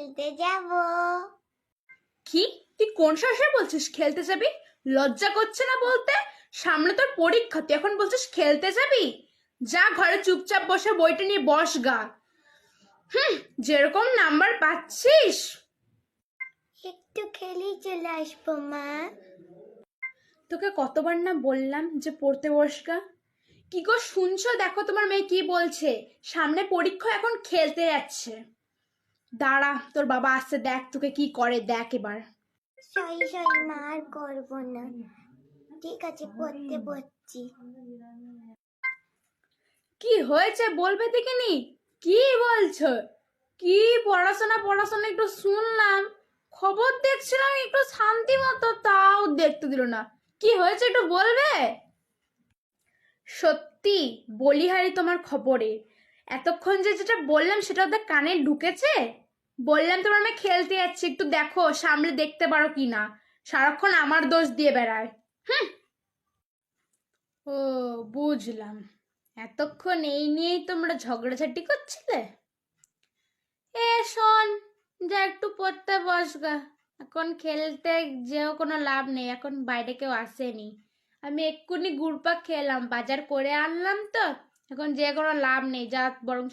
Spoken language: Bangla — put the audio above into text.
খেলতে যাব। কি? তুই কোন সাহসে বলছিস খেলতে যাবি? লজ্জা করছে না বলতে? সামনে তোর পরীক্ষা, তুই এখন বলছিস খেলতে যাবি? যা ঘরে চুপচাপ বসে বইটা নিয়ে বস গা। যেরকম নাম্বার পাচ্ছিস। একটু খেলেই চলে আসবো মা। তোকে কতবার না বললাম যে পড়তে বস গা। কি গো শুনছো? দেখো তোমার মেয়ে কি বলছে, সামনে পরীক্ষা, এখন খেলতে যাচ্ছে। দাঁড়া, তোর বাবা আসছে, দেখ তোকে কি করে, দেখ এবার। সরি সরি মা, আর করবো না। ঠিক আছে, পড়তে বসছি। কি হয়েছে বলবে দেখিনি? কি বলছো? কি পড়াশোনা পড়াশোনা একটু শুনলাম, খবর দেখছিলাম একটু শান্তি মতো, তাও দেখতে দিল না। কি হয়েছে একটু বলবে? সত্যি বলিহারি তোমার খবরে, এতক্ষণ যে যেটা বললাম সেটা ওদের কানে ঢুকেছে? বললাম তোমার মেয়ে খেলতে যাচ্ছে, একটু দেখো সামনে দেখতে পারো কি না, সারাক্ষণ আমার দোষ দিয়ে বেড়ায়। হুম। ও, বুঝলাম, এতক্ষণ এই নিয়েই তোমরা ঝগড়াঝাটি করছিলে। এ শোন, যা একটু পড়তে বস গা। এখন খেলতে যেও কোনো লাভ নেই, এখন বাইরে কেউ আসেনি। আমি এক্ষুনি গুড়পাক খেলাম, বাজার করে আনলাম তো। এখন যে কোনো লাভ নেই, যা বরং